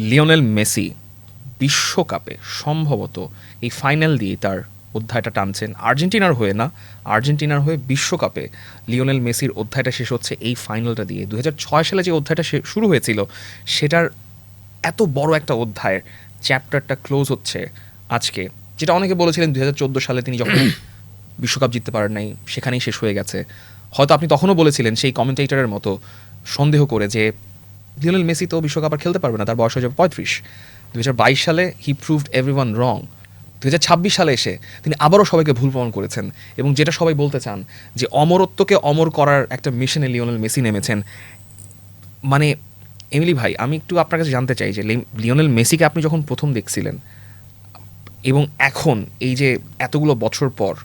Lionel Messi বিশ্বকাপে সম্ভবত এই ফাইনাল দিয়ে তার অধ্যায়টা টানছেন, আর্জেন্টিনার হয়ে না, আর্জেন্টিনার হয়ে বিশ্বকাপে লিওনেল মেসির অধ্যায়টা শেষ হচ্ছে এই ফাইনালটা দিয়ে। 2006 সালে যে অধ্যায়টা শুরু হয়েছিল সেটার এত বড় একটা অধ্যায়ের চ্যাপ্টারটা ক্লোজ হচ্ছে আজকে, যেটা অনেকে বলেছিলেন 2014 সালে তিনি যখন বিশ্বকাপ জিততে পারেন নাই সেখানেই শেষ হয়ে গেছে। হয়তো আপনি তখনও বলেছিলেন সেই কমেন্টেটরের মতো সন্দেহ করে যে লিওনেল মেসি তো বিশ্বকাপ আর খেলতে পারবে না, তার বয়স হয়ে যাবে 35। 2022 সালে হি প্রুভড এভরিওয়ান রং। 2026 সালে এসে তিনি আবারও সবাইকে ভুল প্রমাণ করেছেন, এবং যেটা সবাই বলতে চান যে অমরত্বকে অমর করার একটা মিশনে লিওনেল মেসি নেমেছেন। মানে এমিলি ভাই, আমি একটু আপনার কাছে জানতে চাই যে লিওনেল মেসিকে আপনি যখন প্রথম দেখছিলেন এবং এখন এই যে এতগুলো বছর পর,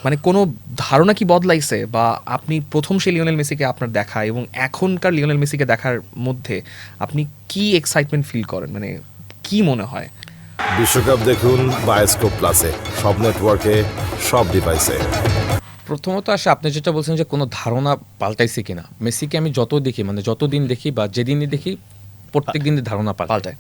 মানে কোনো ধারণা কি বদলাইছে, বা আপনি প্রথম সেই লিওনেল মেসিকে আপনার দেখা এবং এখনকার লিওনেল মেসিকে দেখার মধ্যে আপনি কি এক্সাইটমেন্ট ফিল করেন, মানে কি মনে হয়? বিশ্বকাপ দেখুন বায়োস্কোপ প্লাসে, সব নেটওয়ার্কে, সব ডিভাইসে। প্রথমত আসে আপনি যেটা বলছেন যে কোনো ধারণা পাল্টাইছে কিনা, মেসিকে আমি যত দেখি, মানে যতদিন দেখি বা যেদিনই দেখি প্রত্যেক দিনই ধারণা পাল্টায়।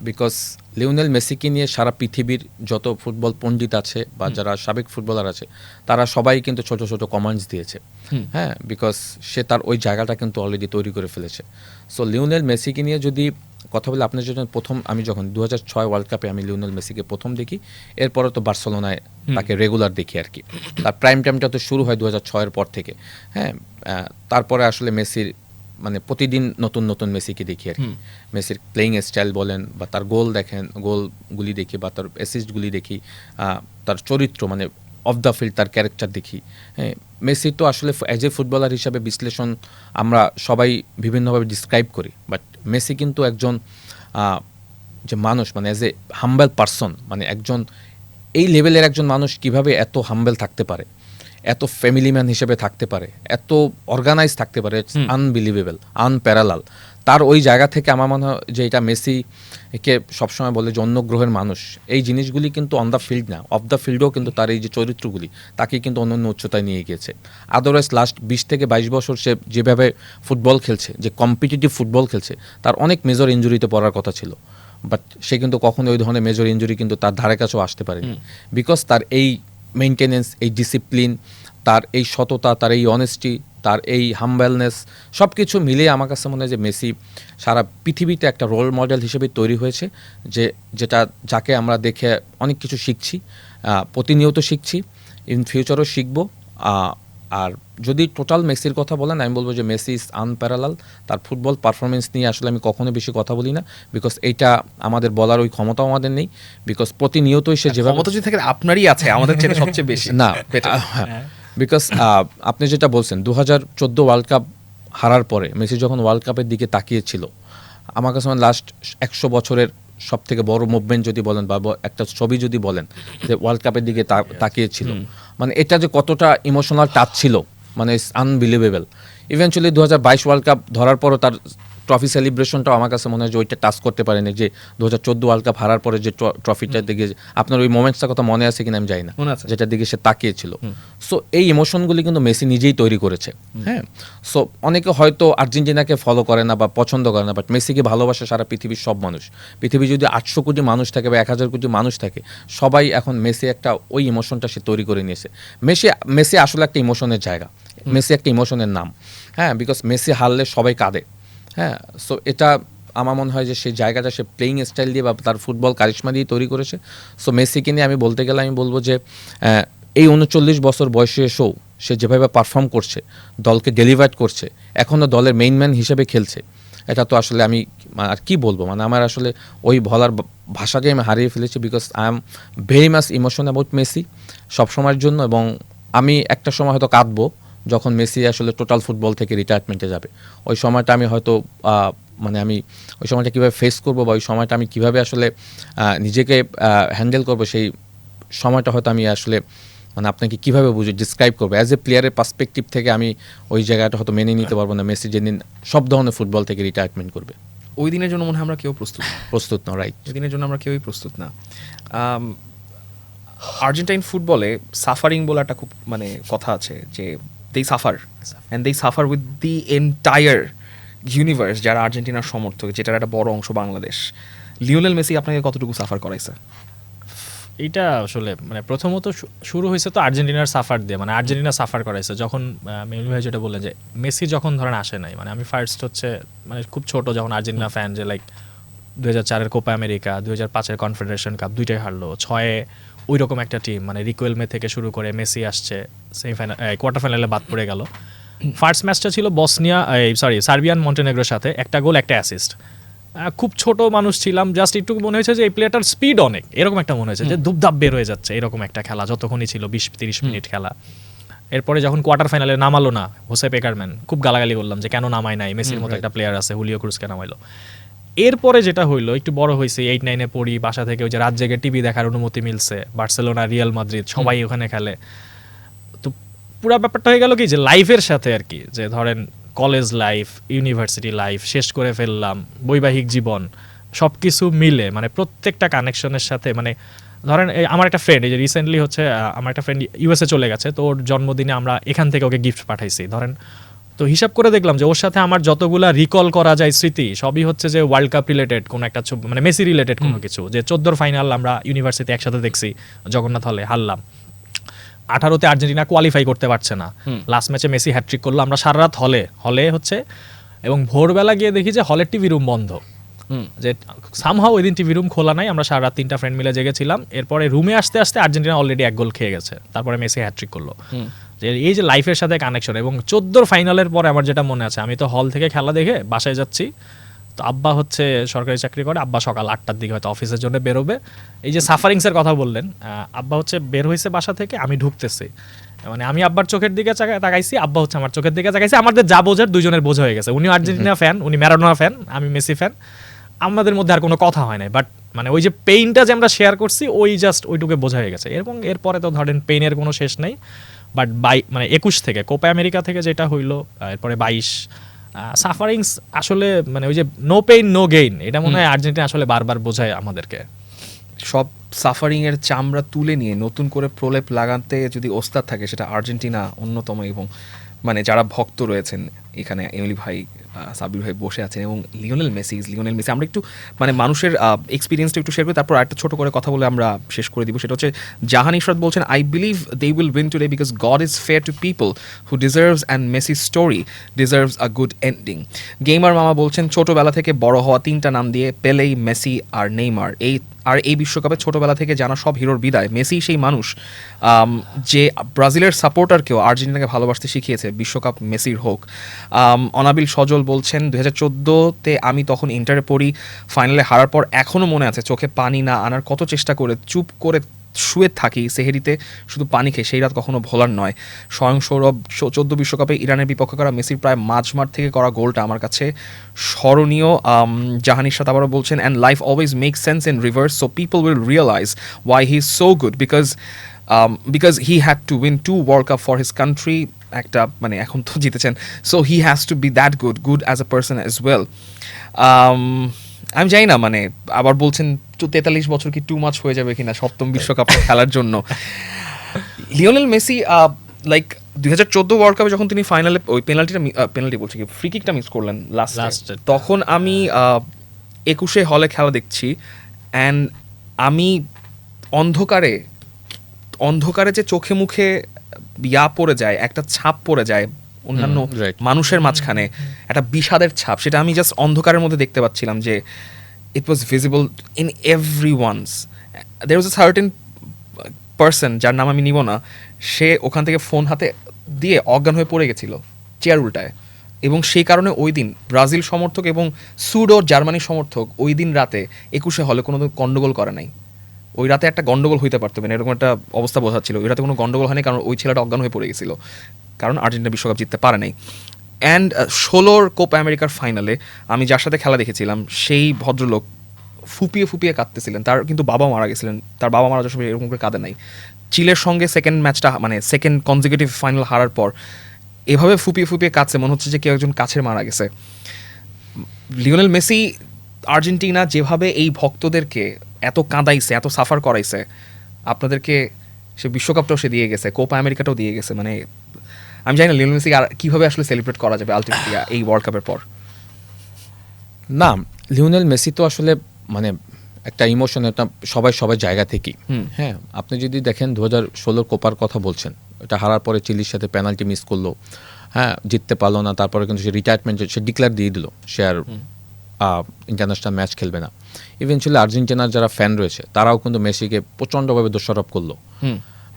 বিকজ লিওনেল মেসিকে নিয়ে সারা পৃথিবীর যত ফুটবল পণ্ডিত আছে বা যারা সাবেক ফুটবলার আছে তারা সবাই কিন্তু ছোট ছোট কমেন্টস দিয়েছে। হ্যাঁ, বিকজ সে তার ওই জায়গাটা কিন্তু অলরেডি তৈরি করে ফেলেছে। সো লিওনেল মেসিকে নিয়ে যদি কথা বলে, আপনার জন্য প্রথম আমি যখন 2006 ওয়ার্ল্ড কাপে আমি লিওনেল মেসিকে প্রথম দেখি, এরপরে তো বার্সেলোনায় তাকে রেগুলার দেখি আর কি। তার প্রাইম টাইমটা তো শুরু হয় 2006-এর পর থেকে। হ্যাঁ, তারপরে আসলে মেসির মানে প্রতিদিন নতুন নতুন মেসিকে দেখি আর কি। মেসির প্লেইং স্টাইল বলেন বা তার গোল দেখেন, গোলগুলি দেখি বা তার অ্যাসিস্টগুলি দেখি, তার চরিত্র মানে অফ দ্য ফিল্ড তার ক্যারেক্টার দেখি। হ্যাঁ, মেসি তো আসলে অ্যাজ এ ফুটবলার হিসাবে বিশ্লেষণ আমরা সবাই বিভিন্নভাবে ডিসক্রাইব করি, বাট মেসি কিন্তু একজন যে মানুষ, মানে অ্যাজ এ হাম্বেল পারসন, মানে একজন এই লেভেলের একজন মানুষ কিভাবে এত হাম্বেল থাকতে পারে, এত ফ্যামিলি ম্যান হিসেবে থাকতে পারে, এত অর্গানাইজ থাকতে পারে, আনবিলিভেবল, আনপ্যারালাল। তার ওই জায়গা থেকে আমার মনে হয় যে এটা মেসিকে সবসময় বলে যে অন্য গ্রহের মানুষ। এই জিনিসগুলি কিন্তু অন দ্য ফিল্ড না, অফ দ্য ফিল্ডেও কিন্তু তার এই যে চরিত্রগুলি তাকে কিন্তু অন্য উচ্চতায় নিয়ে গিয়েছে। আদারওয়াইজ লাস্ট 20 থেকে 22 বছর সে যেভাবে ফুটবল খেলছে, যে কম্পিটিটিভ ফুটবল খেলছে, তার অনেক মেজর ইনজুরিতে পড়ার কথা ছিল, বাট সে কিন্তু কখনো ওই ধরনের মেজর ইনজুরি কিন্তু তার ধারে কাছেও আসতে পারেনি। বিকজ তার এই মেনটেনেন্স, এই ডিসিপ্লিন, তার এই সততা, তার এই অনেস্টি, তার এই হাম্বেলনেস, সব কিছু মিলিয়ে আমার কাছে মনে হয় যে মেসি সারা পৃথিবীতে একটা রোল মডেল হিসেবে তৈরি হয়েছে, যাকে আমরা দেখে অনেক কিছু শিখছি, প্রতিনিয়ত শিখছি, ইন ফিউচারও শিখব। আর যদি টোটাল মেসির কথা বলেন, আমি বলবো যে মেসি ইজ আনপ্যারালাল। তার ফুটবল পারফরমেন্স নিয়ে আসলে আমি কখনো বেশি কথা বলি না, বিকজ এইটা আমাদের বলার ওই ক্ষমতাও আমাদের নেই। বিকজ প্রতিনিয়তই সে যেভাবে ক্ষমতা যদি থাকে আপনারই আছে, আমাদের চেয়ে সবচেয়ে বেশি না, বিকজ আপনি যেটা বলছেন 2014 ওয়ার্ল্ড কাপ হারার পরে মেসি যখন ওয়ার্ল্ড কাপের দিকে তাকিয়েছিল, আমার কাছে লাস্ট 100 বছরের সব থেকে বড় মুভমেন্ট যদি বলেন বা একটা ছবি যদি বলেন, যে ওয়ার্ল্ড কাপের দিকে তাকিয়েছিল, মানে এটা যে কতটা ইমোশনাল টাচ ছিল, মানে it's unbelievable. Eventually 2022 world cup ধরার পরও তার ট্রফি সেলিব্রেশনটাও আমার কাছে মনে হয় যে ওইটা টাচ করতে পারেনি, যে 2014 ওয়ার্ল্ড কাপ হারার পরে যে ট্রফিটার দিকে আপনার ওই মোমেন্টসটার কথা মনে আছে কিনা আমি জানি না, যেটার দিকে সে তাকিয়েছিল। সো এই ইমোশনগুলি কিন্তু মেসি নিজেই তৈরি করেছে। হ্যাঁ, সো অনেকে হয়তো আর্জেন্টিনাকে ফলো করে না বা পছন্দ করে না, বাট মেসিকে ভালোবাসে সারা পৃথিবীর সব মানুষ। পৃথিবী যদি 800 কোটি মানুষ থাকে বা 1000 কোটি মানুষ থাকে, সবাই এখন মেসি একটা ওই ইমোশনটা সে তৈরি করে নিয়েছে। মেসি আসলে একটা ইমোশনের জায়গা, মেসি একটা ইমোশনের নাম। হ্যাঁ, বিকজ মেসি হারলে সবাই কাঁদে। হ্যাঁ, সো এটা আমার মনে হয় যে সেই জায়গাটা সে প্লেইং স্টাইল দিয়ে বা তার ফুটবল কারিশমা দিয়ে তৈরি করেছে। সো মেসিকে নিয়ে আমি বলতে গেলে আমি বলবো যে এই 39 বছর বয়সে এসেও সে যেভাবে পারফর্ম করছে, দলকে ডেলিভার করছে, এখনও দলের মেইন ম্যান হিসেবে খেলছে, এটা তো আসলে আমি আর কি বলবো, মানে আমার আসলে ওই বলার ভাষাটাই আমি হারিয়ে ফেলেছি। Because I am very much emotion about Messi সবসময়ের জন্য, এবং আমি একটা সময় হয়তো কাঁদবো যখন মেসি আসলে টোটাল ফুটবল থেকে রিটায়ারমেন্টে যাবে। ওই সময়টা আমি হয়তো মানে আমি ওই সময়টা কীভাবে ফেস করবো বা ওই সময়টা আমি কীভাবে আসলে নিজেকে হ্যান্ডেল করবো, সেই সময়টা হয়তো আমি আসলে মানে আপনাকে কীভাবে ডিসক্রাইব করবো, অ্যাজ এ প্লেয়ারের পার্সপেক্টিভ থেকে আমি ওই জায়গাটা হয়তো মেনে নিতে পারবো না। মেসি যেদিন সব ধরনের ফুটবল থেকে রিটায়ারমেন্ট করবে, ওই দিনের জন্য মনে হয় আমরা কেউ প্রস্তুত না। রাইট, ওই দিনের জন্য আমরা কেউই প্রস্তুত না। আর্জেন্টাইন ফুটবলে সাফারিং বলে একটা খুব মানে কথা আছে, যে they suffer and they suffer with the entire universe, যারা আর্জেন্টিনার সমর্থক, যেটার একটা বড় অংশ বাংলাদেশ, লিওনেল মেসি আপনাকে কতটুকু সাফার করাইছে? এইটা আসলে মানে প্রথমত শুরু হয়েছে তো আর্জেন্টিনার সাফার দিয়ে, মানে আর্জেন্টিনা সাফার করাইছে যখন মেহুল ভাই যেটা বললেন যে মেসি যখন ধরেন আসে নাই, মানে আমি ফার্স্ট হচ্ছে মানে খুব ছোট যখন আর্জেন্টিনা ফ্যান, যে লাইক 2004-এর কোপা আমেরিকা, 2005-এর কনফেডারেশন কাপ দুইটাই হারলো, 6-এ ওই রকম একটা টিম, মানে রিকুয়েলমে থেকে শুরু করে মেসি আসছে, সেমিফাইনাল কোয়ার্টার ফাইনালে বাদ পড়ে গেল। ফার্স্ট ম্যাচটা ছিল সার্বিয়ান মন্টেনেগ্রোর সাথে, একটা গোল একটা অ্যাসিস্ট। খুব ছোট মানুষ ছিলাম, জাস্ট একটু মনে হয়েছে যে এই প্লেয়ারটার স্পিড অনেক, এরকম একটা মনে হয়েছে যে ধুপধাপ বের হয়ে যাচ্ছে, এরকম একটা খেলা যতক্ষণই ছিল 20-30 মিনিট খেলা। এরপরে যখন কোয়ার্টার ফাইনালে নামালো না হোসে পেকারম্যান, খুব গালাগালি করলাম যে কেন নামায় নাই, মেসির মতো একটা প্লেয়ার আছে, হুলিও ক্রুজকে নামাইলো। এরপরে যেটা হইলো, একটু বড় হয়েছে, 8-9-এ পড়ি, বাসা থেকে ওই যে রাত জেগে টিভি দেখার অনুমতি মিলছে, বার্সেলোনা, রিয়াল মাদ্রিদ সবাই ওখানে খেলে। তো পুরো ব্যাপারটা হয়ে গেল কি যে লাইফের সাথে আর কি, যে ধরেন কলেজ লাইফ, ইউনিভার্সিটি লাইফ শেষ করে ফেললাম, বৈবাহিক জীবন, সব কিছু মিলে মানে প্রত্যেকটা কানেকশনের সাথে, মানে ধরেন আমার একটা ফ্রেন্ড, এই যে রিসেন্টলি হচ্ছে আমার একটা ফ্রেন্ড ইউএসএ চলে গেছে, তো ওর জন্মদিনে আমরা এখান থেকে ওকে গিফট পাঠাইছি ধরেন। তো হিসাব করে দেখলাম যে ওর সাথে আমার যতগুলা রিকল করা যায় স্মৃতি, সবই হচ্ছে যে ওয়ার্ল্ড কাপ রিলেটেড কোনো একটা মানে মেসি রিলেটেড কোনো কিছু, যে 14 ফাইনাল আমরা ইউনিভার্সিটি একসাথে দেখছি জগন্নাথ হলে, হারলাম। 18-তে আর্জেন্টিনা কোয়ালিফাই করতে পারছে না, লাস্ট ম্যাচে মেসি হ্যাটট্রিক করলো, আমরা সারা রাত হলে হচ্ছে, এবং ভোরবেলা গিয়ে দেখি যে হলের টিভি রুম বন্ধ, যে সামহাও ওই দিন টিভি রুম খোলা নাই, আমরা সারা রাত 3টা ফ্রেন্ড মিলে জেগেছিলাম। এরপরে রুমে আসতে আসতে আর্জেন্টিনা অলরেডি 1 গোল খেয়ে গেছে, তারপরে মেসি হ্যাটট্রিক করলো। যে এই যে লাইফের সাথে কানেকশন, এবং 14 ফাইনালের পরে আমার যেটা মনে আছে, আমি তো হল থেকে খেলা দেখে বাসায় যাচ্ছি, তো আব্বা হচ্ছে সরকারি চাকরি করে, আব্বা সকাল 8টার দিকে হয়তো অফিসের জন্য বেরোবে। এই যে সাফারিংসের কথা বললেন, আব্বা হচ্ছে বের হয়েছে বাসা থেকে, আমি ঢুকতেছি, মানে আমি আব্বার চোখের দিকে তাকাইছি, আব্বা হচ্ছে আমার চোখের দিকে তাকাইছি, আমাদের যা বোঝার দুজনের বোঝা হয়ে গেছে। উনি আর্জেন্টিনা ফ্যান, উনি ম্যারাডোনা ফ্যান, আমি মেসি ফ্যান, আমাদের মধ্যে আর কোনো কথা হয় নাই, বাট মানে ওই যে পেইনটা যে আমরা শেয়ার করছি, ওই জাস্ট ওইটুকু বোঝা হয়ে গেছে। এবং এরপরে তো ধরেন পেইনের কোনো শেষ নেই, বাট মানে 21 থেকে কোপা আমেরিকা থেকে যেটা হইলো, এরপরে 22 সাফারিংস, আসলে মানে ওই যে নো পেইন নো গেইন, এটা মনে হয় আর্জেন্টিনা আসলে বারবার বোঝায় আমাদেরকে। সব সাফারিংয়ের চামড়া তুলে নিয়ে নতুন করে প্রলেপ লাগাতে যদি ওস্তাদ থাকে, সেটা আর্জেন্টিনা অন্যতম। এবং মানে যারা ভক্ত রয়েছেন এখানে, এমিলি ভাই, সাবির ভাই বসে আছেন, এবং লিওনেল মেসি, আমরা একটু মানে মানুষের এক্সপিরিয়েন্সটা একটু শেয়ার করি, তারপর একটা ছোট করে কথা বলে আমরা শেষ করে দিব। সেটা হচ্ছে জাহান ইশরাত বলছেন, I believe they will win today because god is fair to people who deserves and Messi story deserves a good ending. Gamer মামা বলছেন, ছোটোবেলা থেকে বড় হওয়া 3টা নাম দিয়ে, পেলেই, মেসি আর নেইমার, এই বিশ্বকাপে ছোটবেলা থেকে জানা সব হিরোর বিদায়। মেসি সেই মানুষ যে ব্রাজিলের সাপোর্টারকেও আর্জেন্টিনাকে ভালোবাসতে শিখিয়েছে, বিশ্বকাপ মেসির হোক। অনাবিল সজল বলছেন, 2014-তে আমি তখন ইন্টারে পড়ি, ফাইনালে হারার পর এখনও মনে আছে, চোখে পানি না আনার কত চেষ্টা করে চুপ করে শুয়ে থাকি সেহেরিতে, শুধু পানি খেয়ে, সেই রাত কখনো ভোলার নয়। স্বয়ং সৌরভ, 14 বিশ্বকাপে ইরানের বিপক্ষে করা মেসির প্রায় মাঝমাঠ থেকে করা গোলটা আমার কাছে স্মরণীয়। জাহানির সাথে আবারও বলছেন, and life always make sense in reverse, so people will realize why he is so good, because he had to win 2 world cup for his country, একটা মানে এখন তো জিতেছেন, so he has to be that good as a person as well. আমি জানি না, মানে আবার বলছেন 43 বছর কি টু মাচ হয়ে যাবে কিনা 7ম বিশ্বকাপ খেলার জন্য। লিওনেল মেসি লাইক 2014 ওয়ার্ল্ড কাপে যখন তিনি ফাইনালে ওই পেনাল্টি বলছি কি ফ্রি কিকটা মিস করলেন লাস্ট, তখন আমি 21-এ হলে খেলা দেখছি, অ্যান্ড আমি অন্ধকারে যে চোখে মুখে পড়ে যায়, একটা ছাপ পড়ে যায় অন্যান্য মানুষের মাঝখানে, একটা বিষাদের ছাপ, সেটা আমি জাস্ট অন্ধকারের মধ্যে দেখতে পাচ্ছিলাম, যে it was visible in everyone's. There was a certain person, যার নাম আমি নিব না, সে ওখান থেকে ফোন হাতে দিয়ে অজ্ঞান হয়ে পড়ে গেছিল চেয়ার উল্টায়, এবং সেই কারণে ওই দিন ব্রাজিল সমর্থক এবং সুডো জার্মানি সমর্থক ওই দিন রাতে 21-এ হলে কোনো গন্ডগোল করে নাই। ওই রাতে একটা গন্ডগোল হইতে পারতো, মানে এরকম একটা অবস্থা বোঝাচ্ছিল। ওই রাতে কোনো গন্ডগোল হয়নি, কারণ ওই ছেলেটা অজ্ঞান হয়ে পড়ে গেছিল, কারণ আর্জেন্টিনা বিশ্বকাপ জিততে পারে নাই। অ্যান্ড 16-র কোপা আমেরিকার ফাইনালে আমি যার সাথে খেলা দেখেছিলাম, সেই ভদ্রলোক ফুপিয়ে কাঁদতেছিলেন। তার কিন্তু বাবা মারা গেছিলেন, তার বাবা মারা যাওয়ার সময় এরকম করে কাঁদে নাই। চিলের সঙ্গে সেকেন্ড কনজিকিউটিভ ফাইনাল হারার পর এভাবে ফুপিয়ে কাঁদছে, মনে হচ্ছে যে কেউ একজন কাছের মারা গেছে। লিওনেল মেসি, আর্জেন্টিনা যেভাবে এই ভক্তদেরকে এত কাঁদাইছে, এত সাফার করাইছে, আপনাদেরকে সে বিশ্বকাপটাও সে দিয়ে গেছে, কোপা আমেরিকাটাও দিয়ে গেছে। মানে আমি জানি না লিওনেল মেসি আর কীভাবে আসলে সেলিব্রেট করা যাবে আলটিমেটলি এই ওয়ার্ল্ড কাপের পর। না, লিওনেল মেসি তো আসলে মানে একটা ইমোশন, একটা সবাই জায়গা থেকেই। হ্যাঁ, আপনি যদি দেখেন 2016 কোপার কথা বলছেন, এটা হারার পরে চিলির সাথে পেনাল্টি মিস করলো, হ্যাঁ জিততে পারলো না, তারপরে কিন্তু সে রিটায়ারমেন্ট সে ডিক্লেয়ার দিয়ে দিল সে আর ইন্টারন্যাশনাল ম্যাচ খেলবে না। ইভেনচুয়ালি আর্জেন্টিনার যারা ফ্যান রয়েছে তারাও কিন্তু মেসিকে প্রচণ্ডভাবে দোষারোপ করলো।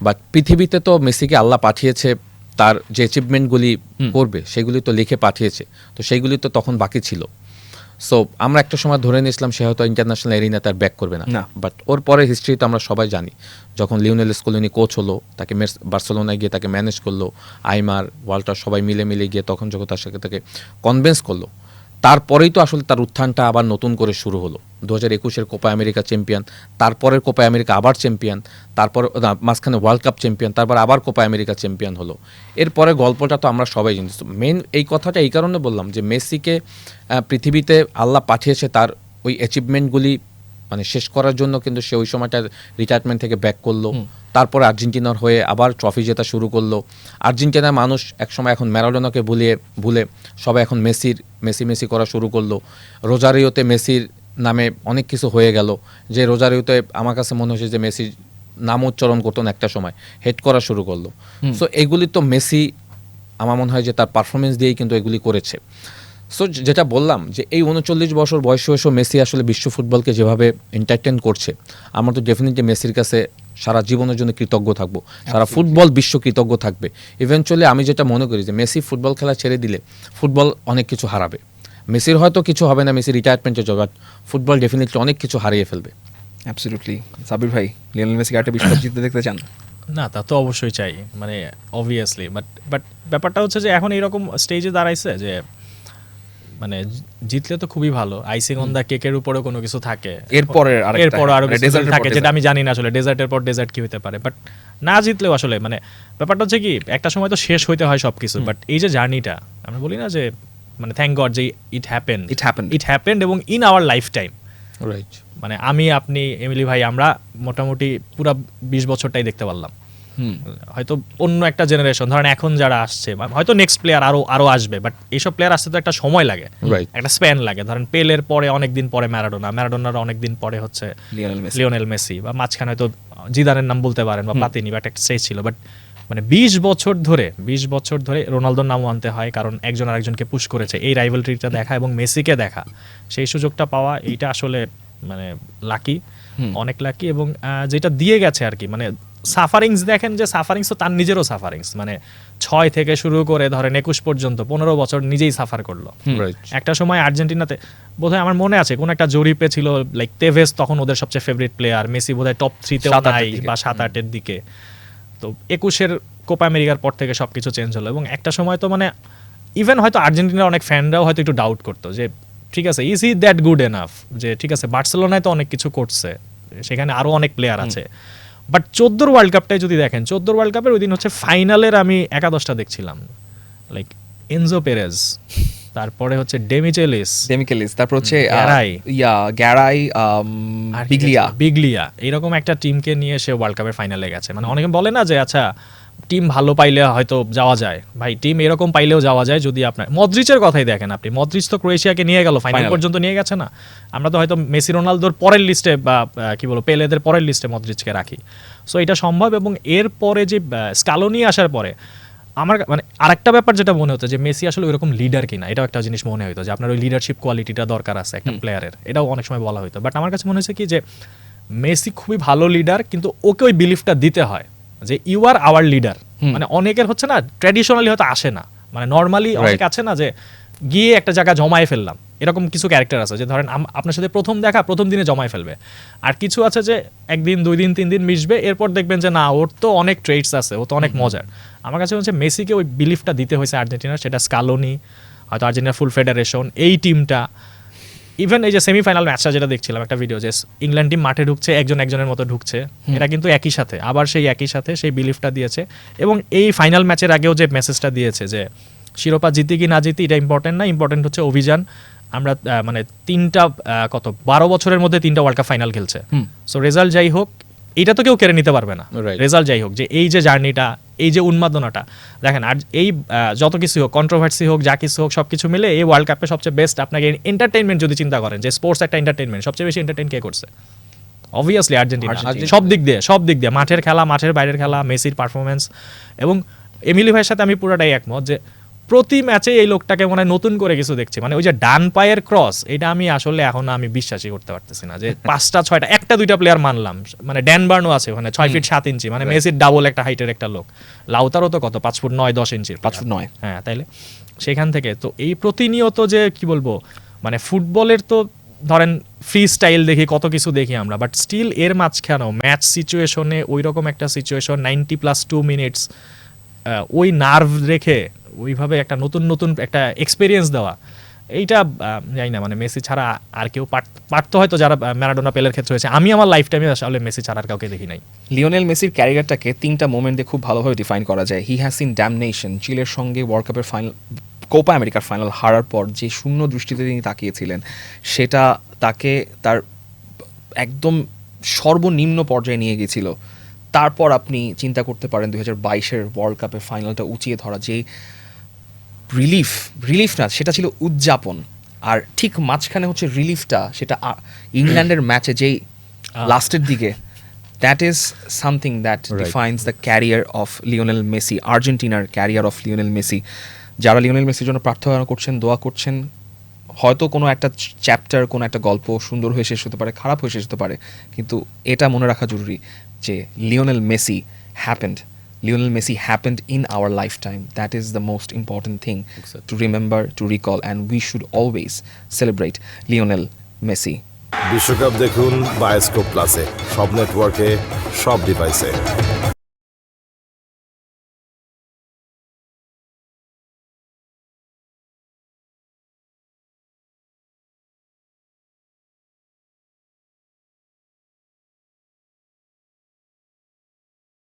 বাট পৃথিবীতে তো মেসিকে আল্লাহ পাঠিয়েছে, তার যে অ্যাচিভমেন্টগুলি করবে সেগুলি তো লিখে পাঠিয়েছে, তো সেইগুলি তো তখন বাকি ছিল। সো আমরা একটা সময় ধরে নিয়েছিলাম সে হয়তো ইন্টারন্যাশনাল এরিনা তার ব্যাক করবে না, বাট ওর পরে হিস্ট্রি তো আমরা সবাই জানি। যখন লিওনেল স্কলোনি কোচ হলো, তাকে বার্সেলোনায় গিয়ে তাকে ম্যানেজ করলো, আইমার ওয়াল্টার সবাই মিলে গিয়ে তখন যখন তার সাথে তাকে কনভিন্স করলো, তারপরেই তো আসলে তার উত্থানটা আবার নতুন করে শুরু হলো। 2021 কোপা আমেরিকা চ্যাম্পিয়ন, তারপরের কোপা আমেরিকা আবার চ্যাম্পিয়ন, তারপর মাঝখানে ওয়ার্ল্ড কাপ চ্যাম্পিয়ন, তারপর আবার কোপা আমেরিকা চ্যাম্পিয়ন হলো। এরপরে গল্পটা তো আমরা সবাই জানি। মেন এই কথাটা এই কারণে বললাম যে মেসিকে পৃথিবীতে আল্লাহ পাঠিয়েছে তার ওই অ্যাচিভমেন্টগুলি মানে শেষ করার জন্য, কিন্তু সে ওই সময়টা রিটায়ারমেন্ট থেকে ব্যাক করলো, তারপরে আর্জেন্টিনার হয়ে আবার ট্রফি জেতা শুরু করলো। আর্জেন্টিনার মানুষ একসময় এখন ম্যারাডোনাকে ভুলে সবাই এখন মেসি করা শুরু করলো। রোজারিওতে মেসির নামে অনেক কিছু হয়ে গেল, যে রোজারিওতে আমার কাছে মনে হচ্ছে যে মেসির নাম উচ্চারণ করতো না, একটা সময় হেড করা শুরু করলো। সো এগুলি তো মেসি আমার মনে হয় যে তার পারফরমেন্স দিয়েই কিন্তু এগুলি করেছে। সো যেটা বললাম যে এই 39 বছর বয়সেও মেসি আসলে বিশ্ব ফুটবলকে যেভাবে এন্টারটেইন করছে, আমরা তো ডেফিনেটলি মেসির কাছে সারা জীবনের জন্য কৃতজ্ঞ থাকবো, সারা ফুটবল বিশ্ব কৃতজ্ঞ থাকবে। ইভেনচুয়ালি আমি যেটা মনে করি যে মেসি ফুটবল খেলা ছেড়ে দিলে ফুটবল অনেক কিছু হারাবে। মেসির হয়তো কিছু হবে না, মেসি রিটায়ারমেন্টের জগৎ, ফুটবল ডেফিনেটলি অনেক কিছু হারিয়ে ফেলবে। অ্যাবসলিউটলি। সাবির ভাই, লিওনেল মেসিকে একটা বিশ্বকাপ জিততে দেখতে চান? না, তা তো অবশ্যই চাই, মানে অবভিয়াসলি। বাট ব্যাপারটা হচ্ছে যে এখন এরকম স্টেজে দাঁড়াইছে যে মানে জিতলে তো খুবই ভালো, আইসিং অন দ্য কেকের উপরেও কোনো কিছু থাকে, এরপর আরো কিছু থাকে যেটা আমি জানি না আসলে ডেজার্টের পর ডেজার্ট কি হতে পারে। বাট না জিতলেও আসলে মানে ব্যাপারটা হচ্ছে কি, একটা সময় তো শেষ হইতে হয় সবকিছু। বাট এই যে জার্নিটা, আমরা বলি না যে মানে থ্যাংক গড যে ইট হ্যাপেন্ড এবং in our life time. Right, মানে আমি, আপনি, এমিলি ভাই, আমরা মোটামুটি পুরো 20 বছরটাই দেখতে পারলাম। হয়তো অন্য একটা জেনারেশন, ধরেন এখন যারা আসছে, হয়তো নেক্সট প্লেয়ার আরো আসবে, বাট এইসব প্লেয়ার আসতে তো একটা সময় লাগে, একটা স্প্যান লাগে। ধরেন পেলের পরে অনেকদিন পরে ম্যারাডোনার অনেকদিন পরে হচ্ছে লিওনেল মেসি, বা মাঝখানে হয়তো জিদানের নাম বলতে পারেন বা প্লাতিনি, বা একটা স্টেজ ছিল। বাট মানে 20 বছর ধরে রোনালদোর নামও আনতে হয়, কারণ একজন আরেকজনকে পুশ করেছে, এই রাইভালরিটা দেখা এবং মেসিকে দেখা, সেই সুযোগটা পাওয়া, এইটা আসলে মানে লাকি, অনেক লাকি। এবং যেটা দিয়ে গেছে আর কি, মানে সাফারিংস দেখেন, যে সাফারিংস তো তার নিজেরও সাফারিংস, মানে 6 থেকে শুরু করে ধরেন 21 পর্যন্ত 15 বছর নিজেই সাফার করলো। একটা সময় আর্জেন্টিনাতে বোধহয় আমার মনে আছে কোন একটা জরিপে ছিল লাইক তেভেস তখন ওদের সবচেয়ে ফেভারিট প্লেয়ার, মেসি বোধহয় টপ 3-তে নাই বা 7-8-এর দিকে। তো 21-এর কোপা আমেরিকার পর থেকে সবকিছু চেঞ্জ হলো। এবং একটা সময় তো মানে ইভেন হয়তো আর্জেন্টিনার অনেক ফ্যানরাও হয়তো একটু ডাউট করতো যে ঠিক আছে, is he that good enough, যে ঠিক আছে বার্সেলোনায় তো অনেক কিছু করছে, সেখানে আরো অনেক প্লেয়ার আছে। বাট 14 ওয়ার্ল্ড কাপটাই যদি দেখেন, 14 ওয়ার্ল্ড কাপের ওই দিন হচ্ছে ফাইনালের আমি 11-টা দেখছিলাম, লাইক এনজো পেরেজ, তারপরে হচ্ছে ডেমিচেলিস, তারপর হচ্ছে গ্যারাই, বিগলিয়া, এরকম একটা টিমকে নিয়ে সে ওয়ার্ল্ড কাপের ফাইনালে গেছে। মানে অনেকে বলে না যে আচ্ছা টিম ভালো পাইলে হয়তো যাওয়া যায়, ভাই টিম এরকম পাইলেও যাওয়া যায় যদি আপনার মদ্রিচের কথাই দেখেন আপনি, মদ্রিচ তো ক্রোয়েশিয়াকে নিয়ে গেল ফাইনাল পর্যন্ত নিয়ে গেছে না। আমরা তো হয়তো মেসি রোনালদোর পরের লিস্টে বা কি বলবো পেলেদের পরের লিস্টে মদ্রিচকে রাখি। সো এটা সম্ভব। এবং এর পরে যে স্কালোনি আসার পরে আমার মানে আরেকটা ব্যাপার যেটা মনে হতো যে মেসি আসলে ওইরকম লিডার কিনা, এটাও একটা জিনিস মনে হতো যে আপনার ওই লিডারশিপ কোয়ালিটিটা দরকার আছে একটা প্লেয়ারের, এটাও অনেক সময় বলা হতো। বাট আমার কাছে মনে হয়েছে কি যে মেসি খুবই ভালো লিডার, কিন্তু ওকে ওই বিলিফটা দিতে হয় যে ইউ আর আওয়ার লিডার। মানে অনেকের হচ্ছে না ট্র্যাডিশনালি হয়তো আসে না, মানে নর্মালি অনেক আছে না যে গিয়ে একটা জায়গা জমায়ে ফেললাম, এরকম কিছু ক্যারেক্টার আছে যে ধরেন আপনার সাথে প্রথম দেখা প্রথম দিনে জমায়ে ফেলবে, আর কিছু আছে যে 1 দিন 2 দিন 3 দিন মিশবে, এরপর দেখবেন যে না ওর তো অনেক ট্রেটস আছে, ও তো অনেক মজার। আমার কাছে হচ্ছে মেসিকে ওই বিলিফটা দিতে হয়েছে আর্জেন্টিনার, সেটা স্কালোনি, হয়তো আর্জেন্টিনা ফুল ফেডারেশন, এই টিমটা, ইভেন এই যে সেমিফাইনাল ম্যাচটা যেটা দেখছিলাম একটা ভিডিও, যে ইংল্যান্ড টিম মাঠে ঢুকছে একজনের মতো ঢুকছে, এরা কিন্তু একই সাথে আবার সেই একই সাথে সেই বিলিফটা দিয়েছে। এবং এই ফাইনাল ম্যাচের আগেও যে মেসেজটা দিয়েছে যে শিরোপা জিতি কি না জিতি এটা ইম্পর্টেন্ট না, ইম্পর্টেন্ট হচ্ছে অভিযান। আমরা মানে 12 বছরের মধ্যে 3টা ওয়ার্ল্ড কাপ ফাইনাল খেলছে, সো রেজাল্ট যাই হোক এটা তো কেউ কেড়ে নিতে পারবে না, রেজাল্ট যাই হোক, যে এই যে জার্নিটা এই যে উন্মাদনাটা দেখেন, আর এই যত কিছু হোক, কন্ট্রোভার্সি হোক, যা কিছু হোক, সব কিছু মিলে এই ওয়ার্ল্ড কাপে সবচেয়ে বেস্ট আপনাকে এন্টারটেইনমেন্ট যদি চিন্তা করেন যে স্পোর্টস একটা এন্টারটেইনমেন্ট, সবচেয়ে বেশি এন্টারটেইন কে করছে? Obviously Argentina. সব দিক দিয়ে মাঠের খেলা, মাঠের বাইরের খেলা, মেসির পারফরমেন্স। এবং এমিলি ভাইয়ের সাথে আমি পুরোটাই একমত যে প্রতি ম্যাচে এই লোকটাকে মনে হয় নতুন করে কিছু দেখছি। মানে ওই যে ডান পায়ের ক্রস, এটা আমি আসলে এখন আমি বিশ্বাসই করতে পারতেছি না যে 5টা 6টা, 1টা 2টা প্লেয়ার মানলাম, মানে ড্যান বার্নও আছে ওখানে 6 ফিট 7 ইঞ্চি, মানে মেসির ডাবল একটা হাইটের একটা লোক। লাউতারও তো কত 5 ফুট 9 10 ইঞ্চির, 5 ফুট 9। হ্যাঁ, তাইলে সেখান থেকে তো এই প্রতিনিয়ত যে কি বলবো, মানে ফুটবলের তো ধরেন ফ্রি স্টাইল দেখি, কত কিছু দেখি আমরা, বাট স্টিল এর মাঝখানেও ম্যাচ সিচুয়েশনে ওই রকম একটা সিচুয়েশন 90+2 মিনিটস ওই নার্ভ রেখে ওইভাবে একটা নতুন একটা এক্সপিরিয়েন্স দেওয়া, এইটা জানি না, মানে মেসি ছাড়া আর কেউ পারতো হয়তো, যারা ম্যারাডোনা পেলের ক্ষেত্রে হয়েছে। আমি আমার লাইফ টাইমে আসলে মেসি ছাড়া আর কাউকে দেখি নাই। লিওনেল মেসির ক্যারিয়ারটাকে 3টা মোমেন্ট দিয়ে খুব ভালোভাবে ডিফাইন করা যায়। হি হ্যাজ সিন ড্যামনেশন, চিলের সঙ্গে ওয়ার্ল্ড কাপের ফাইনাল, কোপা আমেরিকার ফাইনাল হারার পর যে শূন্য দৃষ্টিতে তিনি তাকিয়েছিলেন, সেটা তাকে তার একদম সর্বনিম্ন পর্যায়ে নিয়ে গেছিল। তারপর আপনি চিন্তা করতে পারেন 2022-এর ওয়ার্ল্ড কাপের ফাইনালটা উঁচিয়ে ধরা, যে রিলিফ না, সেটা ছিল উদযাপন। আর ঠিক মাঝখানে হচ্ছে রিলিফটা, সেটা ইংল্যান্ডের ম্যাচে যেই লাস্টের দিকে, that is something that defines the career of Lionel Messi, আর্জেন্টিনার ক্যারিয়ার অফ লিওনেল মেসি। যারা লিওনেল মেসির জন্য প্রার্থনা করছেন, দোয়া করছেন, হয়তো কোনো একটা চ্যাপ্টার, কোনো একটা গল্প সুন্দর হয়ে শেষ হতে পারে, খারাপ হয়ে শেষ হতে পারে, কিন্তু এটা মনে রাখা জরুরি যে Lionel Messi happened in our lifetime. That is the most important thing to remember, to recall, and we should always celebrate Lionel Messi. বিশ্বকাপ দেখুন বায়োস্কোপ প্লাসে, সব নেটওয়ার্কে, সব ডিভাইসে।